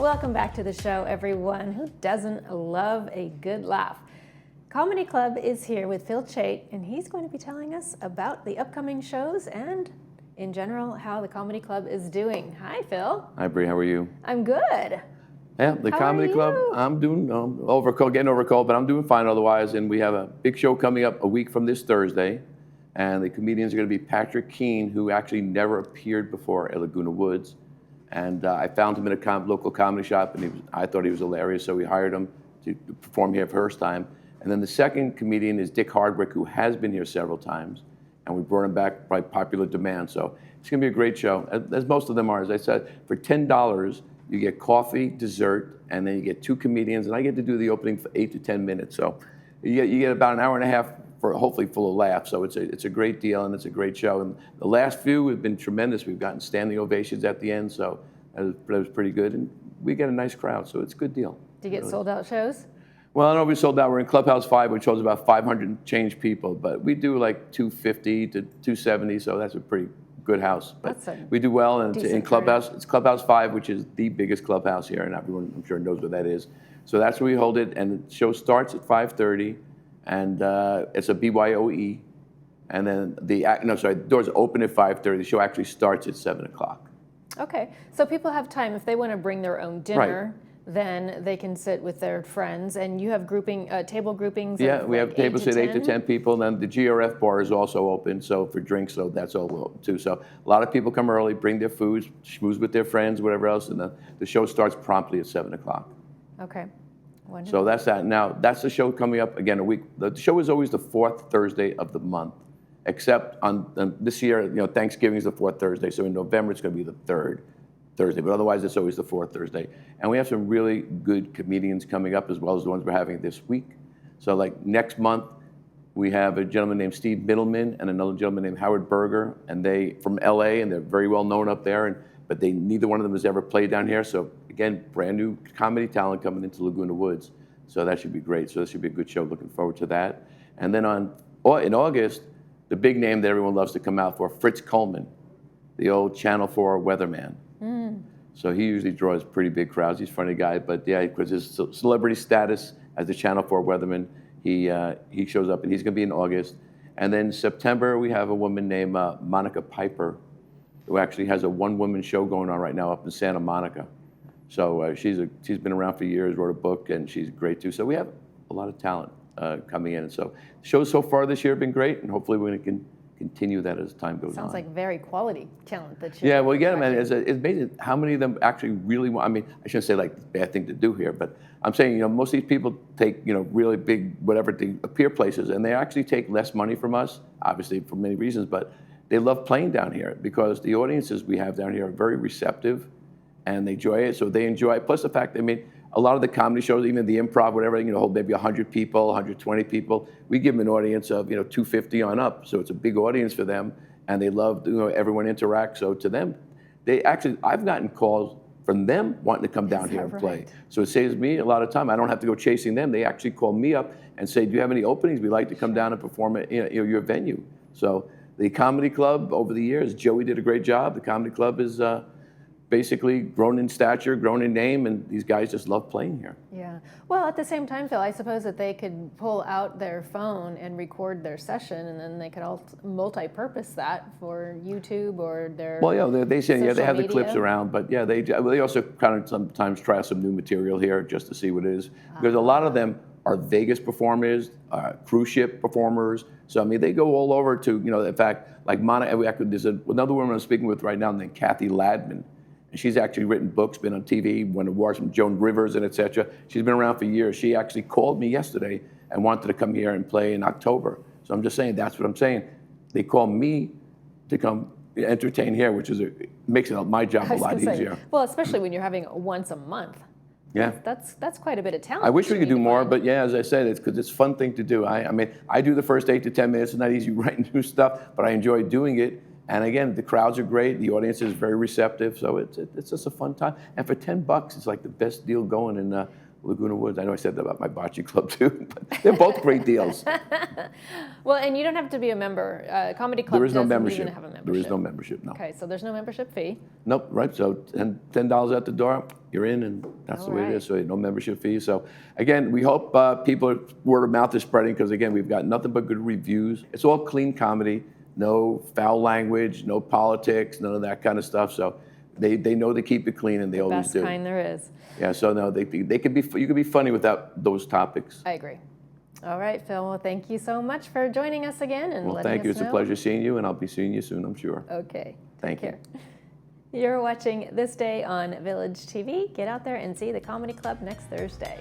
Welcome back to the show, everyone. Who doesn't love a good laugh? Komedy Klub is here with Phil Chait, and he's going to be telling us about the upcoming shows and, in general, how the Komedy Klub is doing. Hi, Phil. Hi, Bree. How are you? I'm good. Yeah, the How Komedy are Klub. you? I'm doing getting over a cold, but I'm doing fine otherwise. And we have a big show coming up a week from this Thursday, and the comedians are going to be Patrick Keane, who actually never appeared before at Laguna Woods, and I found him in a local comedy shop, and I thought he was hilarious, so we hired him to perform here for first time. And then the second comedian is Dick Hardwick, who has been here several times, and we brought him back by popular demand. So it's going to be a great show, as most of them are. As I said, for $10, you get coffee, dessert, and then you get two comedians, and I get to do the opening for 8 to 10 minutes. So you get about an hour and a half for hopefully full of laughs. So it's a great deal, and it's a great show. And the last few have been tremendous. We've gotten standing ovations at the end, so that was pretty good. And we get a nice crowd, so it's a good deal. Do you get sold out shows? Well, I know we sold out. We're in Clubhouse 5, which holds about 500 and change people, but we do like 250 to 270, so that's a pretty good house. But we do well, and in Clubhouse, it's Clubhouse 5, which is the biggest clubhouse here, and everyone, I'm sure, knows what that is. So that's where we hold it, and the show starts at 5:30, and it's a BYOE, and then the doors open at 5:30. The show actually starts at 7 o'clock. Okay, so people have time if they want to bring their own dinner. Right. Then they can sit with their friends, and you have table groupings. Yeah, we have tables at 8 to 10 people, and then the GRF bar is also open, so for drinks, so that's all open too. So a lot of people come early, bring their foods, schmooze with their friends, whatever else, and the show starts promptly at 7 o'clock. Okay, wonderful. So that's that. Now, that's the show coming up again a week. The show is always the fourth Thursday of the month, except on this year, Thanksgiving is the fourth Thursday, so in November it's going to be the third Thursday, but otherwise it's always the fourth Thursday. And we have some really good comedians coming up, as well as the ones we're having this week. So like next month, we have a gentleman named Steve Middleman and another gentleman named Howard Berger, and they from LA, and they're very well known up there, but neither one of them has ever played down here. So again, brand new comedy talent coming into Laguna Woods. So that should be great. So this should be a good show. Looking forward to that. And then in August, the big name that everyone loves to come out for, Fritz Coleman, the old Channel 4 weatherman. So he usually draws pretty big crowds. He's a funny guy, but yeah, because his celebrity status as the Channel 4 weatherman, he shows up, and he's going to be in August. And then September, we have a woman named Monica Piper, who actually has a one-woman show going on right now up in Santa Monica. So she's been around for years, wrote a book, and she's great too. So we have a lot of talent coming in. And so the shows so far this year have been great, and hopefully we're going to continue that as time goes on. Sounds like very quality talent that you. Yeah, well, yeah, man, it's amazing how many of them actually really want. I mean, I shouldn't say like bad thing to do here, but I'm saying most of these people take really big whatever to appear places, and they actually take less money from us, obviously for many reasons, but they love playing down here because the audiences we have down here are very receptive, and they enjoy it. So they enjoy it. Plus the fact, a lot of the comedy shows, even the improv, whatever, hold maybe 100 people, 120 people. We give them an audience of 250 on up, so it's a big audience for them, and they love everyone interacts. So to them, I've gotten calls from them wanting to come down here and play. So it saves me a lot of time. I don't have to go chasing them. They actually call me up and say, "Do you have any openings? We'd like to come down and perform at your venue." So the Comedy Club over the years, Joey did a great job. The Comedy Club is basically grown in stature, grown in name, and these guys just love playing here. Yeah. Well, at the same time, Phil, I suppose that they could pull out their phone and record their session, and then they could all multi-purpose that for YouTube or their. Well, yeah, they say they have media. the clips around, but yeah, they also kind of sometimes try some new material here just to see what it is, because a lot of them are Vegas performers, cruise ship performers. So they go all over to in fact, like Monica. There's another woman I'm speaking with right now named Kathy Ladman. And she's actually written books, been on TV, won awards from Joan Rivers and et cetera. She's been around for years. She actually called me yesterday and wanted to come here and play in October. So I'm just saying, that's what I'm saying. They call me to come entertain here, which makes my job a lot easier. Well, especially when you're having once a month. Yeah, that's quite a bit of talent. I wish we could do more, but yeah, as I said, it's because it's a fun thing to do. I do the first 8 to 10 minutes. It's not easy writing new stuff, but I enjoy doing it. And again, the crowds are great. The audience is very receptive, so it's just a fun time. And for $10, it's like the best deal going in Laguna Woods. I know I said that about my bocce club too, but they're both great deals. Well, and you don't have to be a member. Comedy Club There is no doesn't membership. even have a membership. There is no membership, no. Okay, so there's no membership fee. Nope, right, so $10 at the door, you're in, and that's the way it Alright. is, so no membership fee. So again, we hope word of mouth is spreading, because again, we've got nothing but good reviews. It's all clean comedy, no foul language, no politics, none of that kind of stuff, so they know to keep it clean, and they always Best do. kind there is. Yeah, so no, they could be, you could be funny without those topics. I agree. All right, Phil, well, thank you so much for joining us again and Well, letting thank you, us it's a know. pleasure seeing you, and I'll be seeing you soon, I'm sure. Okay, Thank take you. care. You're watching This Day on Village TV. Get out there and see the Comedy Club next Thursday.